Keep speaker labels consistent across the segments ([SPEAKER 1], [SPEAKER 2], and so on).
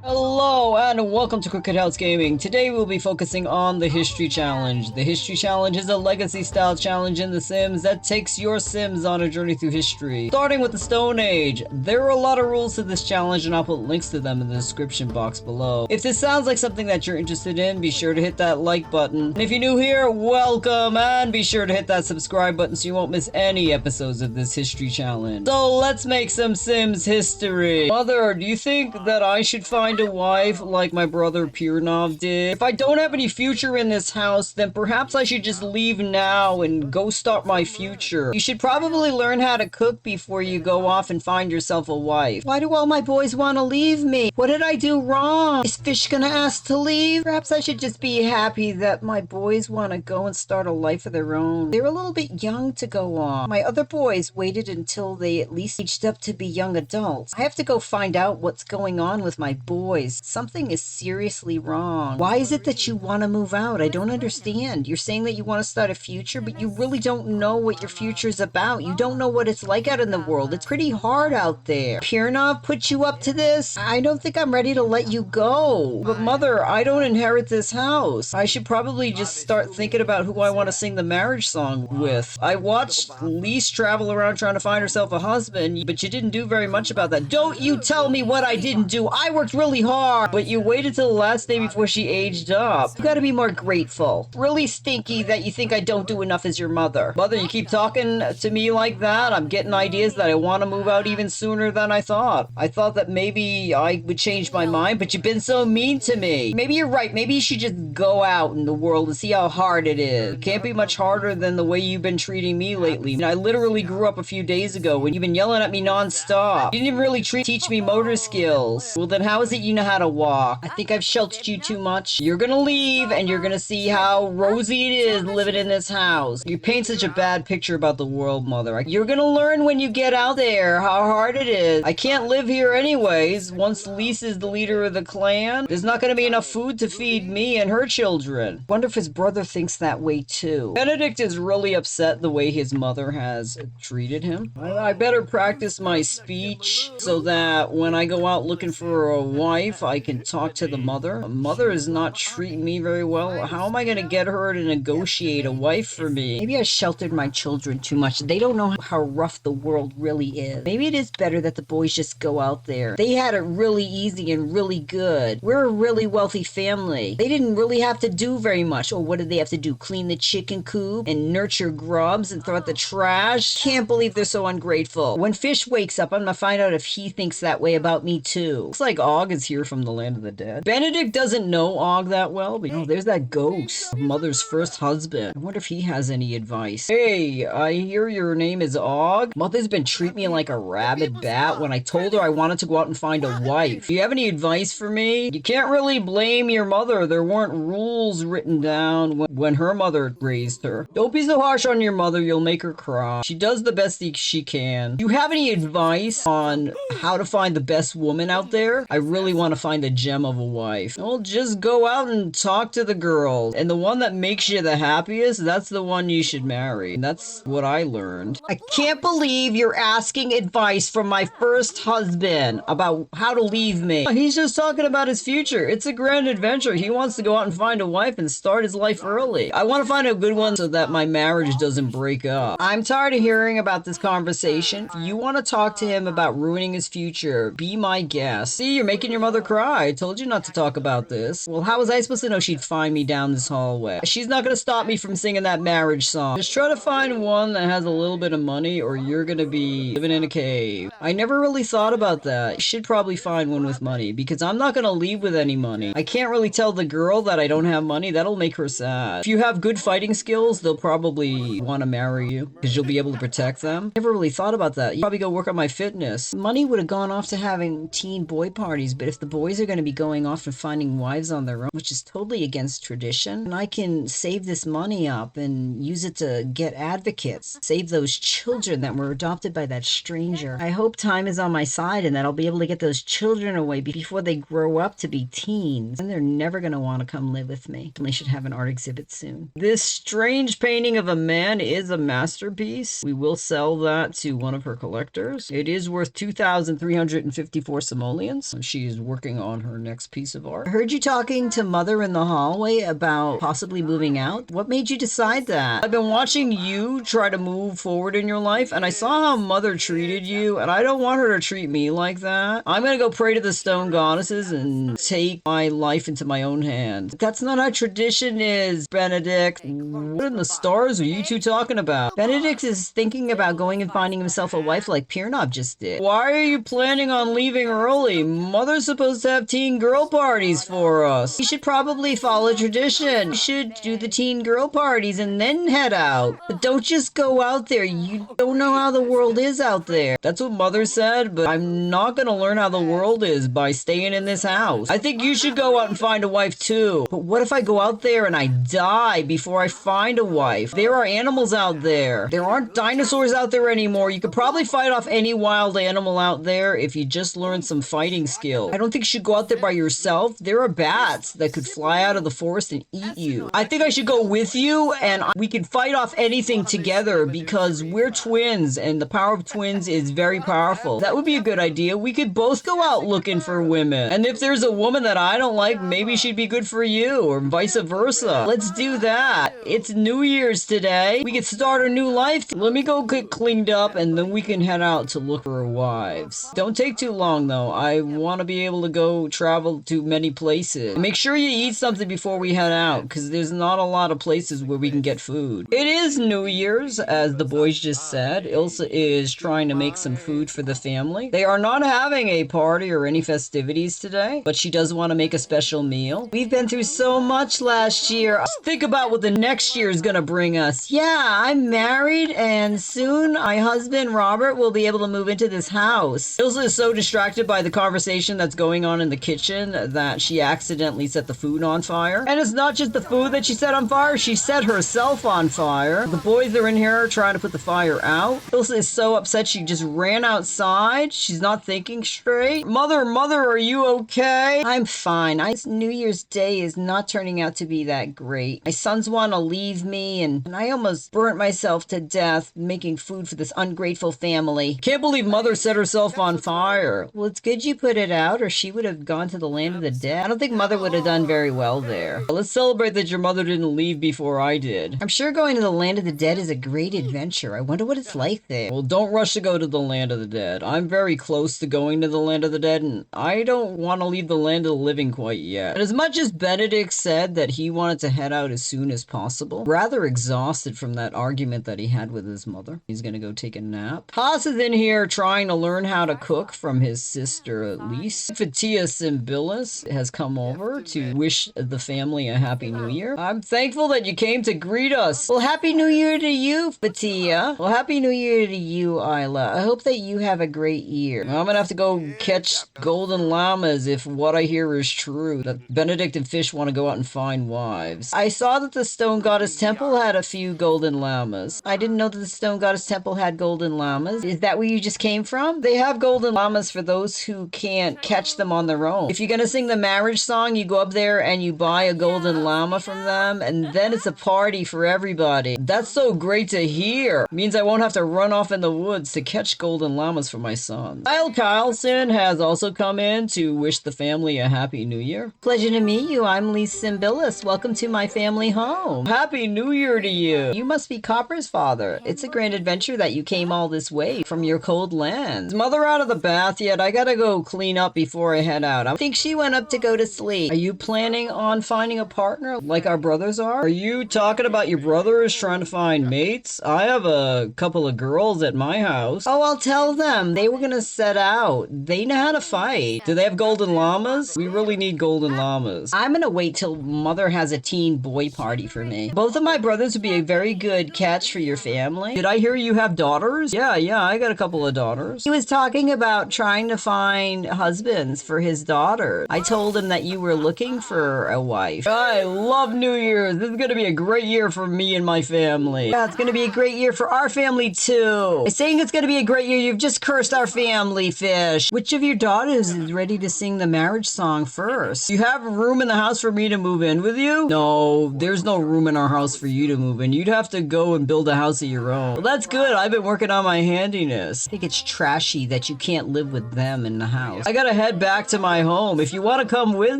[SPEAKER 1] Hello and welcome to Crooked House Gaming. Today we'll be focusing on the History Challenge. The History Challenge is a legacy-style challenge in The Sims that takes your Sims on a journey through history. Starting with the Stone Age, there are a lot of rules to this challenge and I'll put links to them in the description box below. If this sounds like something that you're interested in, be sure to hit that like button. And if you're new here, welcome, and be sure to hit that subscribe button so you won't miss any episodes of this History Challenge. So let's make some Sims history. Mother, do you think that I should find a wife like my brother Pirnov did? If I don't have any future in this house, then perhaps I should just leave now and go start my future. You should probably learn how to cook before you go off and find yourself a wife. Why do all my boys want to leave me? What did I do wrong? Is Fish gonna ask to leave? Perhaps I should just be happy that my boys want to go and start a life of their own. They're a little bit young to go on. My other boys waited until they at least aged up to be young adults. I have to go find out what's going on with my boys. Something is seriously wrong. Why is it that you want to move out? I don't understand. You're saying that you want to start a future, but you really don't know what your future is about. You don't know what it's like out in the world. It's pretty hard out there. Pirnov put you up to this? I don't think I'm ready to let you go. But mother, I don't inherit this house. I should probably just start thinking about who I want to sing the marriage song with. I watched Lise travel around trying to find herself a husband, but you didn't do very much about that. Don't you tell me what I didn't do. I worked really hard, but you waited till the last day before she aged up. You gotta be more grateful. Really stinky that you think I don't do enough as your mother. Mother, you keep talking to me like that, I'm getting ideas that I want to move out even sooner than I thought. I thought that maybe I would change my mind, but you've been so mean to me. Maybe you're right. Maybe you should just go out in the world and see how hard it is. It can't be much harder than the way you've been treating me lately. I literally grew up a few days ago when you've been yelling at me non-stop. You didn't even really teach me motor skills. Well, then how is it you know how to walk? I think I've sheltered you too much. You're gonna leave and you're gonna see how rosy it is living in this house. You paint such a bad picture about the world, mother. You're gonna learn when you get out there how hard it is. I can't live here anyways. Once Lise is the leader of the clan, there's not gonna be enough food to feed me and her children. Wonder if his brother thinks that way too. Benedict is really upset the way his mother has treated him. I better practice my speech so that when I go out looking for a wife, I can talk to the mother. Mother is not treating me very well. How am I going to get her to negotiate a wife for me? Maybe I sheltered my children too much. They don't know how rough the world really is. Maybe it is better that the boys just go out there. They had it really easy and really good. We're a really wealthy family. They didn't really have to do very much. Or what did they have to do? Clean the chicken coop and nurture grubs and throw out the trash? Can't believe they're so ungrateful. When Fish wakes up, I'm going to find out if he thinks that way about me too. Looks like Og is here from the land of the dead. Benedict doesn't know Og that well, but there's that ghost of Mother's first husband. I wonder if he has any advice. Hey, I hear your name is Og. Mother's been treating me like a rabid bat when I told her I wanted to go out and find a wife. Do you have any advice for me? You can't really blame your mother. There weren't rules written down when her mother raised her. Don't be so harsh on your mother, you'll make her cry. She does the best she can. Do you have any advice on how to find the best woman out there? I really want to find a gem of a wife. Well, just go out and talk to the girls. And the one that makes you the happiest, that's the one you should marry. And that's what I learned. I can't believe you're asking advice from my first husband about how to leave me. He's just talking about his future. It's a grand adventure. He wants to go out and find a wife and start his life early. I want to find a good one so that my marriage doesn't break up. I'm tired of hearing about this conversation. If you want to talk to him about ruining his future, be my guest. See, you're making your mother cry. I told you not to talk about this. Well, how was I supposed to know she'd find me down this hallway? She's not going to stop me from singing that marriage song. Just try to find one that has a little bit of money or you're going to be living in a cave. I never really thought about that. You should probably find one with money because I'm not going to leave with any money. I can't really tell the girl that I don't have money. That'll make her sad. If you have good fighting skills, they'll probably want to marry you because you'll be able to protect them. Never really thought about that. You probably go work on my fitness. Money would have gone off to having teen boy parties, but if the boys are going to be going off and finding wives on their own, which is totally against tradition, and I can save this money up and use it to get advocates, save those children that were adopted by that stranger. I hope time is on my side and that I'll be able to get those children away before they grow up to be teens, and they're never going to want to come live with me. I should have an art exhibit soon. This strange painting of a man is a masterpiece. We will sell that to one of her collectors. It is worth 2,354 simoleons. She is is working on her next piece of art. I heard you talking to Mother in the hallway about possibly moving out. What made you decide that? I've been watching you try to move forward in your life, and I saw how Mother treated you, and I don't want her to treat me like that. I'm gonna go pray to the stone goddesses and take my life into my own hands. That's not how tradition is, Benedict. What in the stars are you two talking about? Benedict is thinking about going and finding himself a wife like Pirnov just did. Why are you planning on leaving early? Mother's supposed to have teen girl parties for us. You should probably follow tradition. You should do the teen girl parties and then head out. But don't just go out there. You don't know how the world is out there. That's what Mother said, but I'm not gonna learn how the world is by staying in this house. I think you should go out and find a wife too. But what if I go out there and I die before I find a wife? There are animals out there. There aren't dinosaurs out there anymore. You could probably fight off any wild animal out there if you just learn some fighting skill. I don't think you should go out there by yourself. There are bats that could fly out of the forest and eat you. I think I should go with you and we can fight off anything together because we're twins and the power of twins is very powerful. That would be a good idea. We could both go out looking for women. And if there's a woman that I don't like, maybe she'd be good for you or vice versa. Let's do that. It's New Year's today. We can start a new life. Let me go get cleaned up and then we can head out to look for wives. Don't take too long though. I want to be able to go travel to many places. Make sure you eat something before we head out because there's not a lot of places where we can get food. It is New Year's, as the boys just said. Ilsa is trying to make some food for the family. They are not having a party or any festivities today, but she does want to make a special meal. We've been through so much last year. Just think about what the next year is going to bring us. Yeah, I'm married and soon my husband Robert will be able to move into this house. Ilsa is so distracted by the conversation that's going on in the kitchen that she accidentally set the food on fire. And it's not just the food that she set on fire, she set herself on fire. The boys are in here trying to put the fire out. Ilsa is so upset she just ran outside. She's not thinking straight. Mother, are you okay? I'm fine. New Year's Day is not turning out to be that great. My sons want to leave me and I almost burnt myself to death making food for this ungrateful family. Can't believe Mother set herself on fire. Well, it's good you put it out or she would have gone to the land of the dead. I don't think Mother would have done very well there. Let's celebrate that your mother didn't leave before I did. I'm sure going to the land of the dead is a great adventure. I wonder what it's like there. Well, don't rush to go to the land of the dead. I'm very close to going to the land of the dead and I don't want to leave the land of the living quite yet. And as much as Benedict said that he wanted to head out as soon as possible, rather exhausted from that argument that he had with his mother, he's gonna go take a nap. Haas is in here trying to learn how to cook from his sister at least. Fatia Symbilis has come over to wish the family a happy new year. I'm thankful that you came to greet us. Well, happy new year to you, Fatia. Well, happy new year to you, Isla. I hope that you have a great year. I'm gonna have to go catch golden llamas if what I hear is true, that Benedict and Fish want to go out and find wives. I saw that the Stone Goddess Temple had a few golden llamas. I didn't know that the Stone Goddess Temple had golden llamas. Is that where you just came from? They have golden llamas for those who can't catch them on their own. If you're gonna sing the marriage song, you go up there and you buy a golden llama from them, and then it's a party for everybody. That's so great to hear. Means I won't have to run off in the woods to catch golden llamas for my son. Kyle Carlson has also come in to wish the family a happy new year. Pleasure to meet you. I'm Lee Symbilis. Welcome to my family home. Happy New Year to you. You must be Copper's father. It's a grand adventure that you came all this way from your cold lands. Is Mother out of the bath yet? I gotta go clean up before I head out. I think she went up to go to sleep. Are you planning on finding a partner like our brothers are? Are you talking about your brothers trying to find mates? I have a couple of girls at my house. Oh, I'll tell them. They were gonna set out. They know how to fight. Do they have golden llamas? We really need golden llamas. I'm gonna wait till Mother has a teen boy party for me. Both of my brothers would be a very good catch for your family. Did I hear you have daughters? Yeah, I got a couple of daughters. He was talking about trying to find husbands for his daughter. I told him that you were looking for a wife. I love New Year's. This is gonna be a great year for me and my family. Yeah, it's gonna be a great year for our family too. By saying it's gonna be a great year, you've just cursed our family, Fish. Which of your daughters is ready to sing the marriage song first? You have room in the house for me to move in with you? No, there's no room in our house for you to move in. You'd have to go and build a house of your own. Well, that's good. I've been working on my handiness. I think it's trashy that you can't live with them in the house. I gotta head back to my home. If you want to come with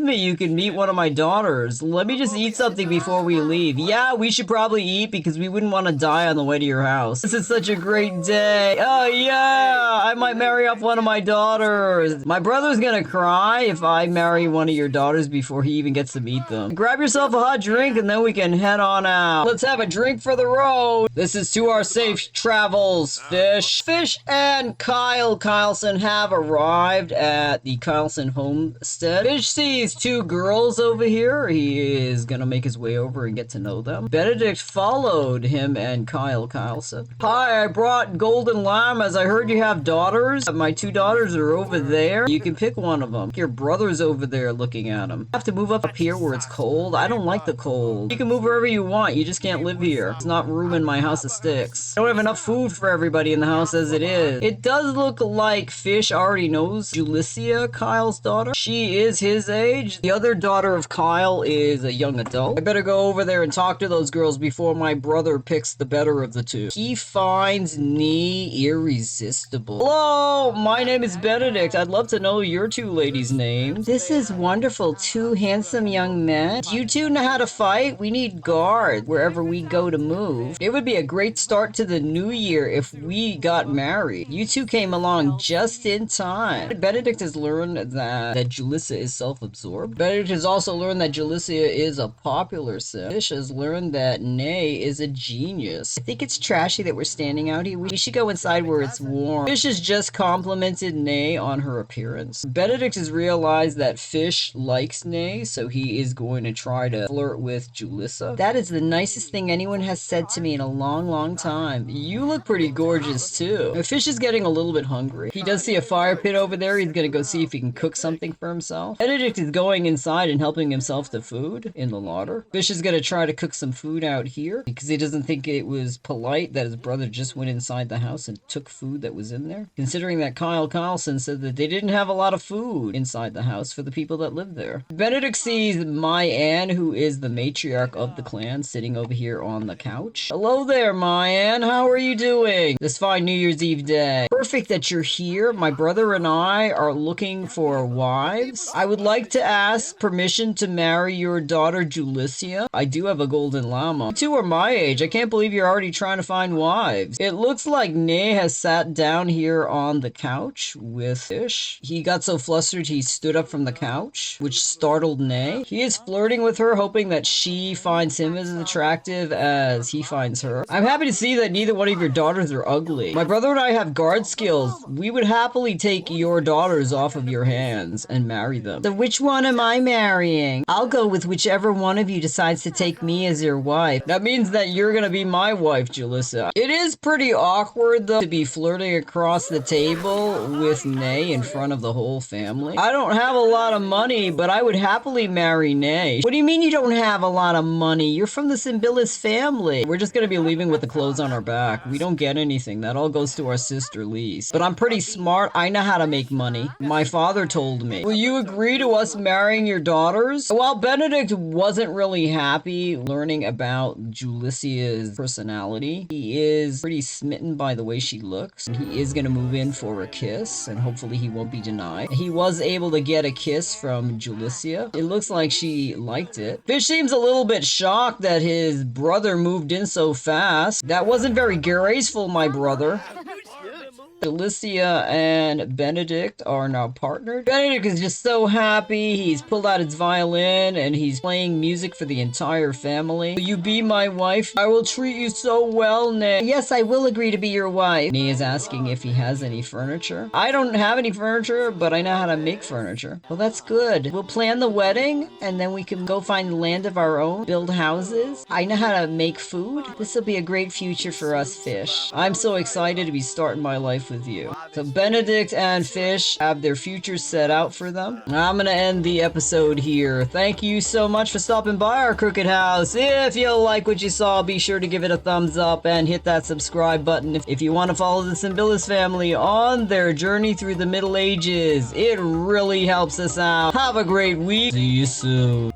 [SPEAKER 1] me, you can meet one of my daughters. Let me just eat something before we leave. Yeah, we should probably eat because we wouldn't want to die on the way to your house. This is such a great day. Oh yeah, I might marry off one of my daughters. My brother's gonna cry if I marry one of your daughters before he even gets to meet them. Grab yourself a hot drink and then we can head on out. Let's have a drink for the road. This is to our safe travels, Fish. Fish and Kyle Kyleson have arrived at the Kyleson homestead. Fish sees two girls over here. He is gonna make his way over and get to know them. Benedict followed him and Kyle Kyleson. Hi, I brought golden llamas. I heard you have daughters. My two daughters are over there. You can pick one of them. Your brother's over there looking at him. I have to move up here where it's cold. I don't like the cold. You can move wherever you want. You just can't live here. It's not room in my house of sticks. I don't have enough food for everybody in the house as it is. It does look like Fish already knows Julissa, Kyle's daughter. She is his age. The other daughter of Kyle is a young adult. I better go over there and talk to those girls before my brother picks the better of the two. He finds me irresistible. Hello, my name is Benedict. I'd love to know your two ladies' names. This is wonderful. Two handsome young men. Do you two know how to fight? We need guards wherever we go to move. It would be a great start to the new year if we got married. You two came along just in time. Benedict has learned that Julissa is self-absorbed. Benedict has also learned that Julissa is a popular sim. Fish has learned that Nay is a genius. I think it's trashy that we're standing out here. We should go inside where it's warm. Fish has just complimented Nay on her appearance. Benedict has realized that Fish likes Nay, so he is going to try to flirt with Julissa. That is the nicest thing anyone has said to me in a long, long time. You look pretty gorgeous too. Fish is getting a little bit hungry. He does see a fire pit over there. He's gonna go see if he can cook something for himself. Benedict is going inside and helping himself to food in the larder. Fish is gonna try to cook some food out here because he doesn't think it was polite that his brother just went inside the house and took food that was in there. Considering that Kyle Carlson said that they didn't have a lot of food inside the house for the people that live there. Benedict sees my Anne, who is the matriarch of the clan, sitting over here on the couch. Hello there, my Anne. How are you doing this fine New Year's Eve day? Perfect that you're here. My brother and I are looking for wives. I would like to ask permission to marry your daughter Julissa. I do have a golden llama. You two are my age. I can't believe you're already trying to find wives. It looks like Nay has sat down here on the couch with Fish. He got so flustered he stood up from the couch, which startled Nay. He is flirting with her, hoping that she finds him as attractive as he finds her. I'm happy to see that neither one of your daughters are ugly. My brother and I have guard skills. We would happily take your daughters off of your hands and marry them. So which one am I marrying? I'll go with whichever one of you decides to take me as your wife. That means that you're gonna be my wife, Julissa. It is pretty awkward though to be flirting across the table with Nay in front of the whole family. I don't have a lot of money, but I would happily marry Nay. What do you mean you don't have a lot of money? You're from the Symbilis family. We're just gonna be leaving with the clothes on our back. We don't get anything. That all goes to our sister Lise. But I'm pretty smart. I know how to make money. My father told me. Will you agree to us marrying your daughters? While Benedict wasn't really happy learning about Julissa's personality, he is pretty smitten by the way she looks. He is gonna move in for a kiss, and hopefully he won't be denied. He was able to get a kiss from Julissa. It looks like she liked it. Fish seems a little bit shocked that his brother moved in so fast. That wasn't very graceful, my brother. Julissa and Benedict are now partnered. Benedict is just so happy. He's pulled out his violin and he's playing music for the entire family. Will you be my wife? I will treat you so well, Nay. Yes, I will agree to be your wife. Nay is asking if he has any furniture. I don't have any furniture, but I know how to make furniture. Well, that's good. We'll plan the wedding and then we can go find land of our own, build houses. I know how to make food. This will be a great future for us, Fish. I'm so excited to be starting my life with you. So Benedict and Fish have their futures set out for them. I'm gonna end the episode here. Thank you so much for stopping by our crooked house. If you like what you saw, be sure to give it a thumbs up and hit that subscribe button if you want to follow the Symbilis family on their journey through the Middle Ages. It really helps us out. Have a great week. See you soon.